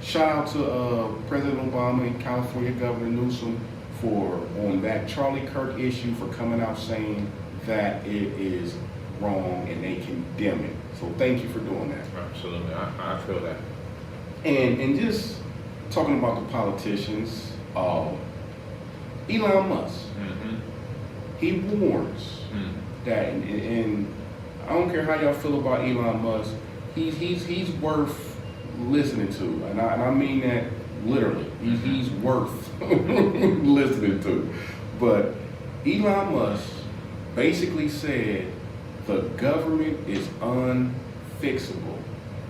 shout out to President Obama and California Governor Newsom for on that Charlie Kirk issue for coming out saying that it is wrong and they condemn it. So thank you for doing that. Absolutely, I feel that. And just talking about the politicians, Elon Musk, he warns that, and I don't care how y'all feel about Elon Musk, he's worth listening to, and I mean that literally. He's worth listening to. But Elon Musk basically said the government is unfixable.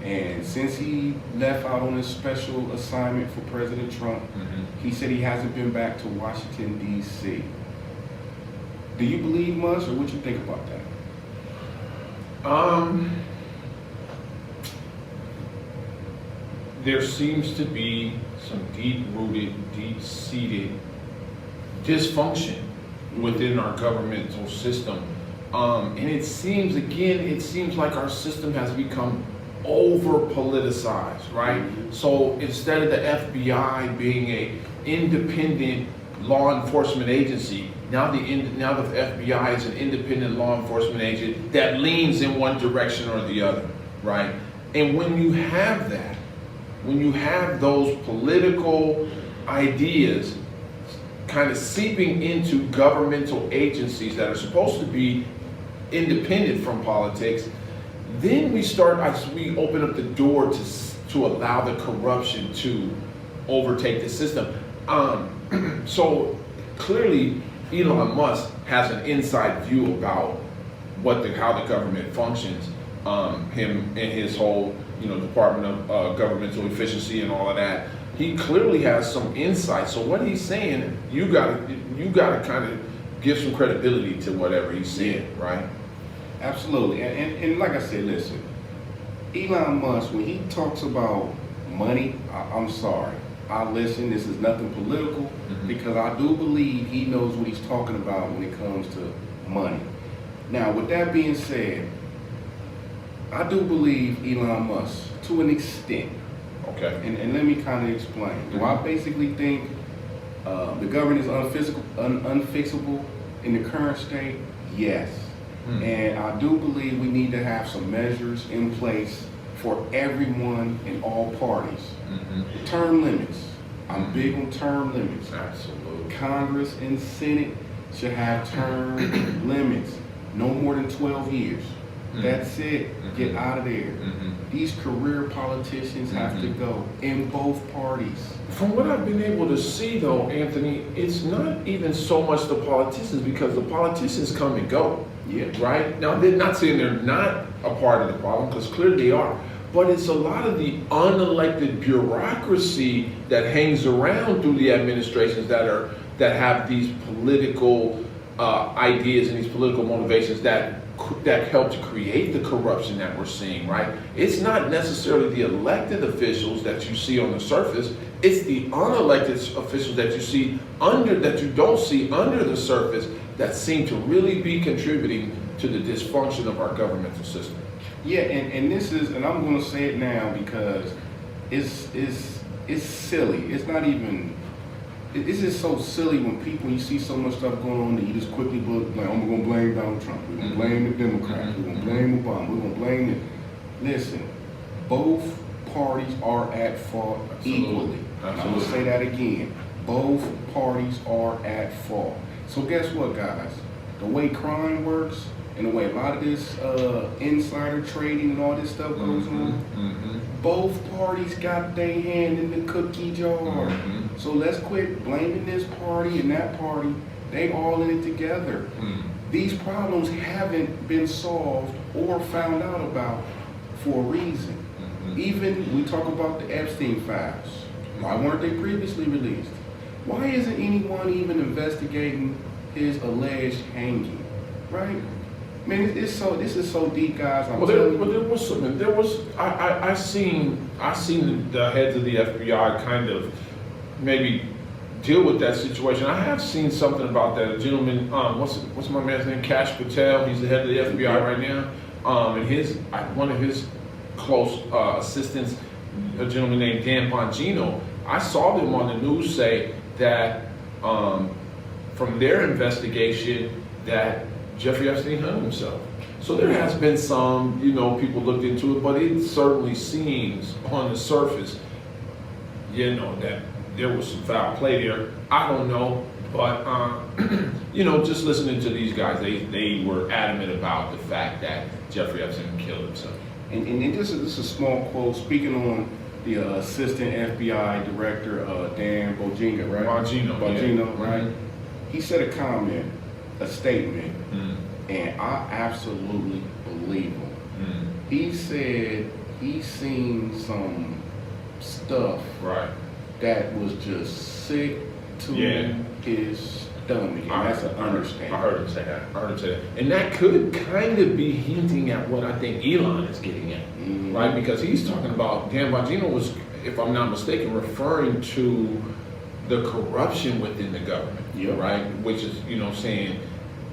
And since he left out on his special assignment for President Trump, he said he hasn't been back to Washington, D.C. Do you believe Musk, or what you think about that? There seems to be some deep-rooted, deep-seated dysfunction within our governmental system. And it seems like our system has become over-politicized, right? So instead of the FBI being a independent law enforcement agency, now the FBI is an independent law enforcement agent that leans in one direction or the other, right? And when you have that, when you have those political ideas kind of seeping into governmental agencies that are supposed to be independent from politics, then we open up the door to allow the corruption to overtake the system. So clearly, Elon Musk has an inside view about how the government functions. Him and his whole, Department of Governmental Efficiency and all of that. He clearly has some insight. So what he's saying, you gotta kind of give some credibility to whatever he's saying, right? Absolutely. And like I said, listen, Elon Musk, when he talks about money, I'm sorry. I listen, this is nothing political, because I do believe he knows what he's talking about when it comes to money. Now, with that being said, I do believe Elon Musk to an extent. Okay. And let me kind of explain. Do I basically think the government is unfixable in the current state? Yes. And I do believe we need to have some measures in place for everyone in all parties. Term limits. I'm big on term limits. Absolutely. Congress and Senate should have term limits. No more than 12 years. That's it. Get out of there. These career politicians have to go in both parties. From what I've been able to see, though, Anthony, it's not even so much the politicians, because the politicians come and go. Yeah. Right? Now, they're not saying they're not a part of the problem, because clearly they are. But it's a lot of the unelected bureaucracy that hangs around through the administrations that have these political ideas and these political motivations that help to create the corruption that we're seeing, right? It's not necessarily the elected officials that you see on the surface. It's the unelected officials that you don't see under the surface that seem to really be contributing to the dysfunction of our governmental system. Yeah, and this is, and I'm going to say it now because it's silly. It's not even. It's just so silly when you see so much stuff going on that you just quickly like, I'm going to blame Donald Trump. We're going to blame the Democrats. We're going to blame Obama. We're going to blame it. Listen, both parties are at fault equally. And I'm going to say that again. Both parties are at fault. So guess what, guys? The way crime works and the way a lot of this insider trading and all this stuff goes on, both parties got their hand in the cookie jar. So let's quit blaming this party and that party. They all in it together. These problems haven't been solved or found out about for a reason. Even we talk about the Epstein files. Why weren't they previously released? Why isn't anyone even investigating his alleged hanging? Right? Man, this is so deep, guys. I seen the heads of the FBI kind of maybe deal with that situation. I have seen something about that. A gentleman, what's my man's name? Kash Patel. He's the head of the FBI right now. And one of his close assistants a gentleman named Dan Bongino, I saw them on the news say that from their investigation that Jeffrey Epstein hung himself. So there has been some, people looked into it, but it certainly seems on the surface, that there was some foul play there. I don't know, but just listening to these guys, they were adamant about the fact that Jeffrey Epstein killed himself. And this is a small quote speaking on the assistant FBI director, Dan Bongino, right? Bongino, yeah. Right? Mm-hmm. He said a statement, and I absolutely believe him. He said he's seen some stuff that was just sick to his stomach, and that's an understatement. I heard him say that. And that could kind of be hinting at what I think Elon is getting at, right? Because he's talking about, Dan Bongino was, if I'm not mistaken, referring to the corruption within the government, right? Which is, saying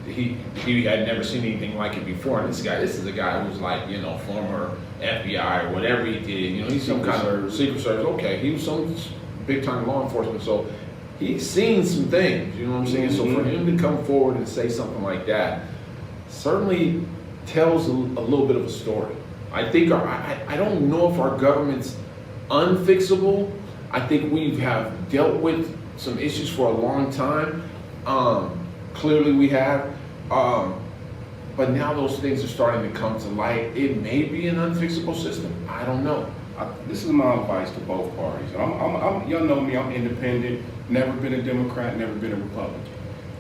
he had never seen anything like it before. And this is a guy who's like, former FBI or whatever he did. He's some kind of Secret Service. Okay, he was some big time law enforcement. So he's seen some things, you know what I'm saying? So for him to come forward and say something like that certainly tells a little bit of a story. I think I don't know if our government's unfixable. I think we have dealt with some issues for a long time. Clearly we have. But now those things are starting to come to light. It may be an unfixable system. I don't know. This is my advice to both parties. Y'all know me, I'm independent, never been a Democrat, never been a Republican.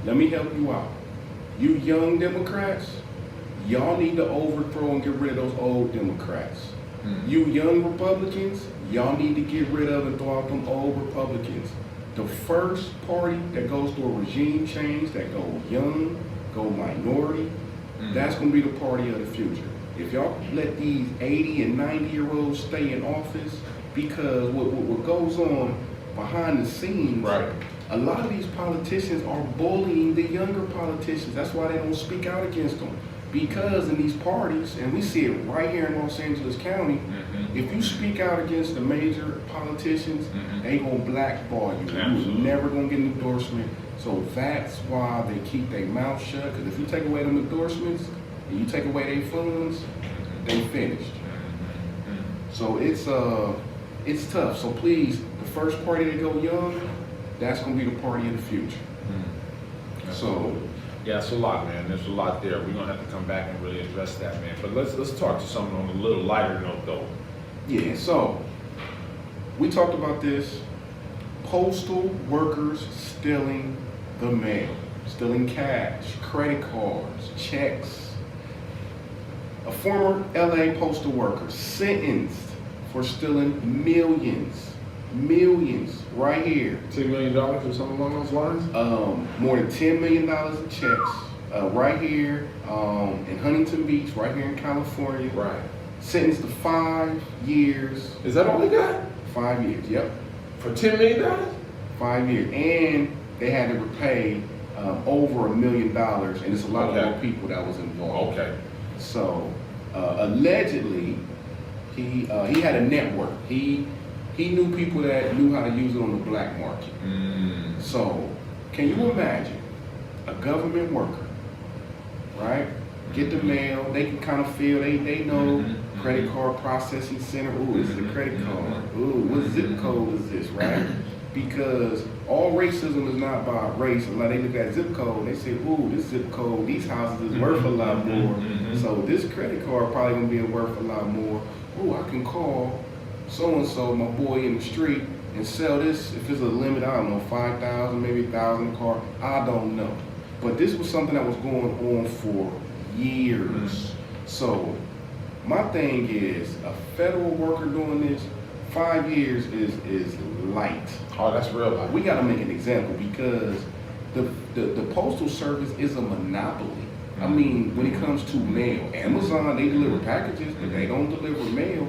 Let me help you out. You young Democrats, y'all need to overthrow and get rid of those old Democrats. You young Republicans, y'all need to get rid of and throw out them old Republicans. The first party that goes through a regime change, that go young, go minority, that's going to be the party of the future. If y'all let these 80 and 90-year-olds stay in office, because what goes on behind the scenes, a lot of these politicians are bullying the younger politicians. That's why they don't speak out against them. Because in these parties, and we see it right here in Los Angeles County, if you speak out against the major politicians, they gonna blackball you. You're never gonna get an endorsement. So that's why they keep their mouth shut. Because if you take away them endorsements and you take away their funds, they finished. So it's tough. So please, the first party to go young, that's gonna be the party of the future. So. Yeah, it's a lot, man. There's a lot there. We're gonna have to come back and really address that, man. But let's talk to something on a little lighter note, though. Yeah. So we talked about this. Postal workers stealing the mail, stealing cash, credit cards, checks. A former LA postal worker sentenced for stealing millions right here. $10 million or something along those lines? More than $10 million in checks, right here in Huntington Beach, right here in California. Right. Sentenced to 5 years. Is that all they got? 5 years, yep. For $10 million? 5 years. And they had to repay over $1 million, and it's a lot of more people that was involved. Okay. So, allegedly, he had a network. He knew people that knew how to use it on the black market. So, can you imagine a government worker, right? Get the mail, they can kind of feel, they know credit card processing center, ooh, this is a credit card, ooh, what zip code is this, right? Because all racism is not by race. A lot they look at zip code, they say, ooh, this zip code, these houses is worth a lot more. So this credit card probably gonna be worth a lot more. Ooh, I can call so-and-so, my boy in the street, and sell this, if it's a limit, I don't know, 5,000, maybe 1,000 a car, I don't know. But this was something that was going on for years. So my thing is, a federal worker doing this, 5 years is light. Oh, that's real light. We gotta make an example, because the postal service is a monopoly. I mean, when it comes to mail, Amazon, they deliver packages, but they don't deliver mail.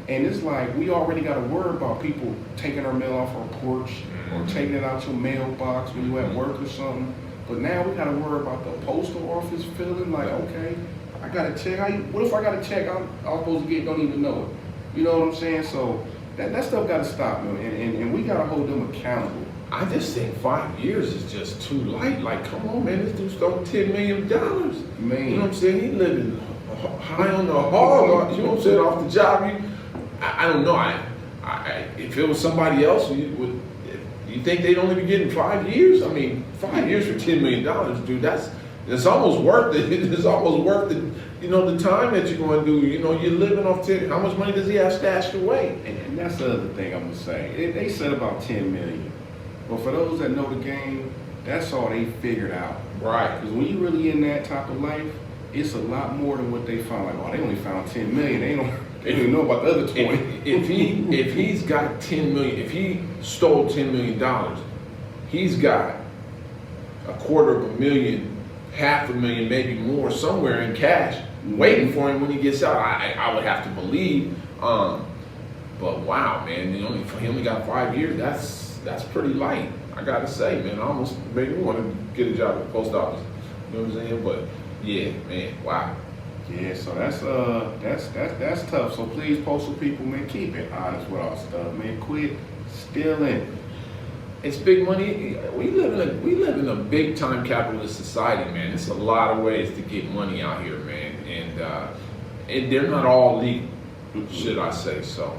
And it's like, we already got to worry about people taking our mail off our porch or taking it out your mailbox when you at work or something. But now we got to worry about the postal office feeling like, okay, I got a check. What if I got a check I'm supposed to get, don't even know it? You know what I'm saying? So That stuff got to stop, man, and we got to hold them accountable. I just think 5 years is just too light. Like, come on, man, this dude's throwing $10 million. Man. You know what I'm saying? He living high on the hog, you know what I'm saying, off the job. I don't know. If it was somebody else, you think they'd only be getting 5 years? I mean, 5 years for $10 million, dude, it's almost worth it. It's almost worth it, you know, the time that you're going to do. You know, you're living off 10. How much money does he have stashed away? And that's the other thing I'm going to say. They said about 10 million. But for those that know the game, that's all they figured out. Right. Because when you really in that type of life, it's a lot more than what they found. Like, oh, they only found 10 million. They don't even know about the other 20. If he's got 10 million, if he stole $10 million, he's got $250,000, $500,000, maybe more somewhere in cash waiting for him when he gets out. I would have to believe. But wow, man, he only got 5 years. That's pretty light. I gotta say, man, I almost made me want to get a job at the post office. You know what I'm saying? But yeah, man, wow. Yeah, so that's tough. So please, postal people, man, keep it honest with our stuff, man. Quit stealing. It's big money. We live in a big time capitalist society, man. It's a lot of ways to get money out here, man, and they're not all legal, should I say so.